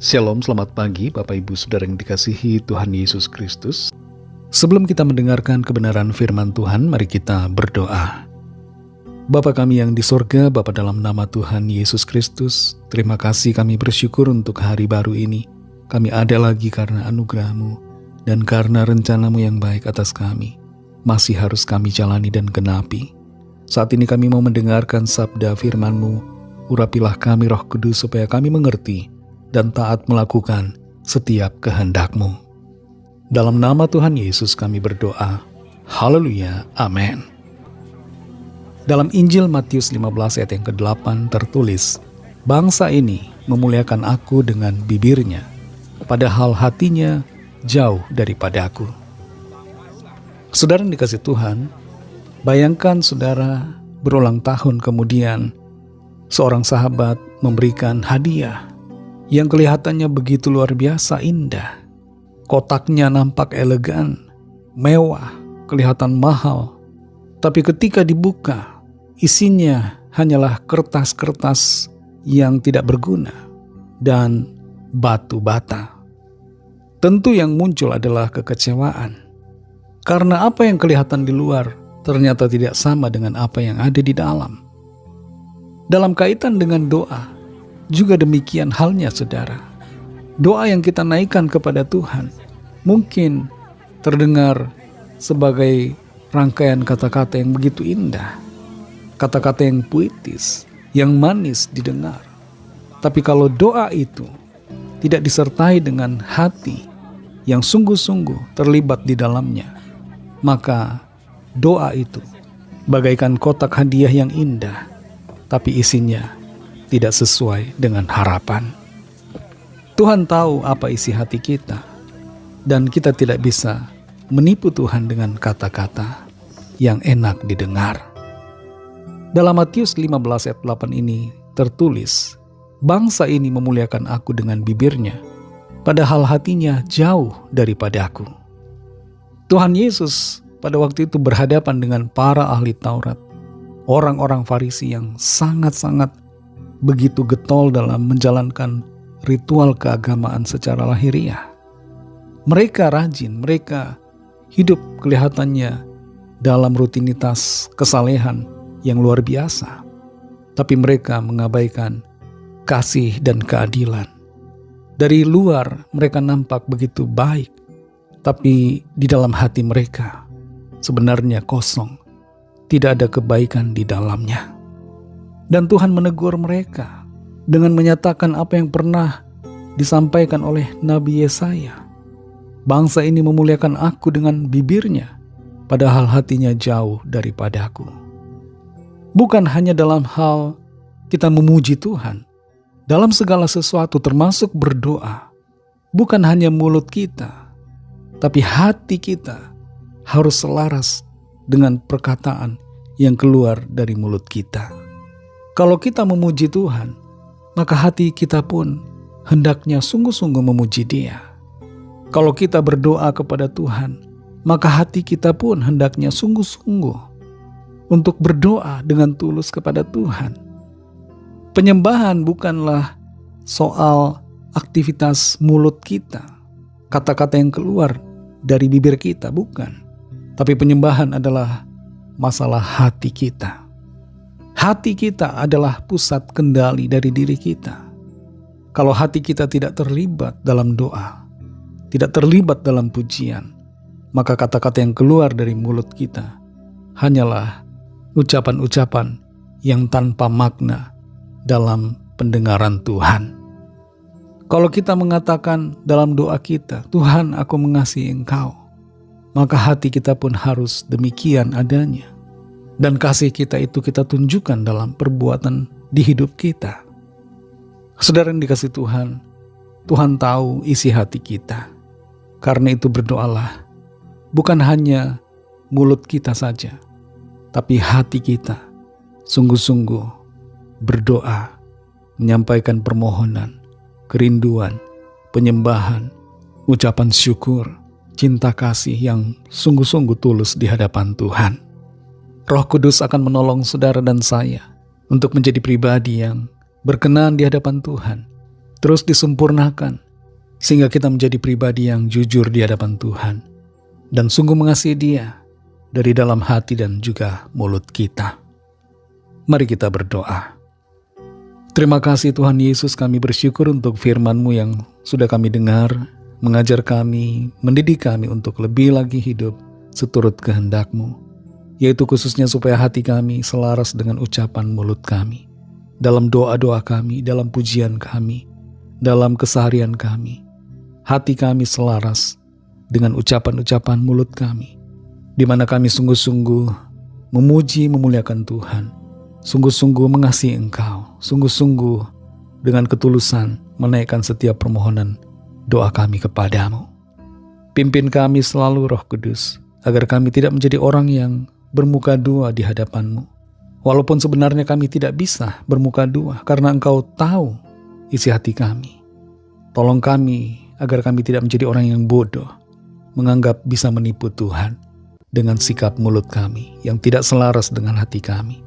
Shalom, selamat pagi Bapak Ibu Saudara yang dikasihi Tuhan Yesus Kristus. Sebelum kita mendengarkan kebenaran firman Tuhan, mari kita berdoa. Bapa kami yang di sorga, Bapa dalam nama Tuhan Yesus Kristus, terima kasih kami bersyukur untuk hari baru ini. Kami ada lagi karena anugerah-Mu dan karena rencana-Mu yang baik atas kami. Masih harus kami jalani dan genapi. Saat ini kami mau mendengarkan sabda firman-Mu. Urapilah kami Roh Kudus supaya kami mengerti dan taat melakukan setiap kehendak-Mu. Dalam nama Tuhan Yesus kami berdoa. Haleluya. Amin. Dalam Injil Matius 15 ayat yang ke-8 tertulis, bangsa ini memuliakan aku dengan bibirnya, padahal hatinya jauh daripada aku. Saudara yang dikasih Tuhan, bayangkan saudara berulang tahun kemudian seorang sahabat memberikan hadiah yang kelihatannya begitu luar biasa indah. Kotaknya nampak elegan, mewah, kelihatan mahal. Tapi ketika dibuka, isinya hanyalah kertas-kertas yang tidak berguna dan batu bata. Tentu yang muncul adalah kekecewaan. Karena apa yang kelihatan di luar ternyata tidak sama dengan apa yang ada di dalam. Dalam kaitan dengan doa, juga demikian halnya saudara. Doa yang kita naikkan kepada Tuhan mungkin terdengar sebagai rangkaian kata-kata yang begitu indah, kata-kata yang puitis, yang manis didengar. Tapi kalau doa itu tidak disertai dengan hati yang sungguh-sungguh terlibat di dalamnya, maka doa itu bagaikan kotak hadiah yang indah, tapi isinya tidak sesuai dengan harapan. Tuhan tahu apa isi hati kita, dan kita tidak bisa menipu Tuhan dengan kata-kata yang enak didengar. Dalam Matius 15 ayat 8 ini tertulis, bangsa ini memuliakan aku dengan bibirnya, padahal hatinya jauh daripada aku. Tuhan Yesus pada waktu itu berhadapan dengan para ahli Taurat, orang-orang Farisi yang sangat-sangat begitu getol dalam menjalankan ritual keagamaan secara lahiriah. Mereka rajin, mereka hidup kelihatannya dalam rutinitas kesalehan yang luar biasa. Tapi mereka mengabaikan kasih dan keadilan. Dari luar mereka nampak begitu baik, tapi di dalam hati mereka sebenarnya kosong. Tidak ada kebaikan di dalamnya. Dan Tuhan menegur mereka dengan menyatakan apa yang pernah disampaikan oleh Nabi Yesaya. Bangsa ini memuliakan aku dengan bibirnya, padahal hatinya jauh daripada aku. Bukan hanya dalam hal kita memuji Tuhan, dalam segala sesuatu termasuk berdoa, bukan hanya mulut kita, tapi hati kita harus selaras dengan perkataan yang keluar dari mulut kita. Kalau kita memuji Tuhan, maka hati kita pun hendaknya sungguh-sungguh memuji Dia. Kalau kita berdoa kepada Tuhan, maka hati kita pun hendaknya sungguh-sungguh untuk berdoa dengan tulus kepada Tuhan. Penyembahan bukanlah soal aktivitas mulut kita, kata-kata yang keluar dari bibir kita, bukan. Tapi penyembahan adalah masalah hati kita. Hati kita adalah pusat kendali dari diri kita. Kalau hati kita tidak terlibat dalam doa, tidak terlibat dalam pujian, maka kata-kata yang keluar dari mulut kita hanyalah ucapan-ucapan yang tanpa makna dalam pendengaran Tuhan. Kalau kita mengatakan dalam doa kita, Tuhan, aku mengasihi Engkau, maka hati kita pun harus demikian adanya. Dan kasih kita itu kita tunjukkan dalam perbuatan di hidup kita. Saudara yang dikasih Tuhan, Tuhan tahu isi hati kita. Karena itu berdoalah, bukan hanya mulut kita saja, tapi hati kita sungguh-sungguh berdoa, menyampaikan permohonan, kerinduan, penyembahan, ucapan syukur, cinta kasih yang sungguh-sungguh tulus di hadapan Tuhan. Roh Kudus akan menolong saudara dan saya untuk menjadi pribadi yang berkenan di hadapan Tuhan, terus disempurnakan, sehingga kita menjadi pribadi yang jujur di hadapan Tuhan, dan sungguh mengasihi Dia dari dalam hati dan juga mulut kita. Mari kita berdoa. Terima kasih Tuhan Yesus, kami bersyukur untuk firman-Mu yang sudah kami dengar, mengajar kami, mendidik kami untuk lebih lagi hidup seturut kehendak-Mu, yaitu khususnya supaya hati kami selaras dengan ucapan mulut kami, dalam doa-doa kami, dalam pujian kami, dalam keseharian kami. Hati kami selaras dengan ucapan-ucapan mulut kami, di mana kami sungguh-sungguh memuji, memuliakan Tuhan, sungguh-sungguh mengasihi Engkau, sungguh-sungguh dengan ketulusan menaikkan setiap permohonan doa kami kepadamu. Pimpin kami selalu Roh Kudus, agar kami tidak menjadi orang yang bermuka dua di hadapan-Mu. Walaupun sebenarnya kami tidak bisa bermuka dua, karena Engkau tahu isi hati kami. Tolong kami agar kami tidak menjadi orang yang bodoh, menganggap bisa menipu Tuhan dengan sikap mulut kami yang tidak selaras dengan hati kami.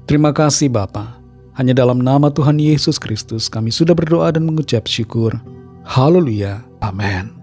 Terima kasih Bapa. Hanya dalam nama Tuhan Yesus Kristus kami sudah berdoa dan mengucap syukur. Haleluya. Amin.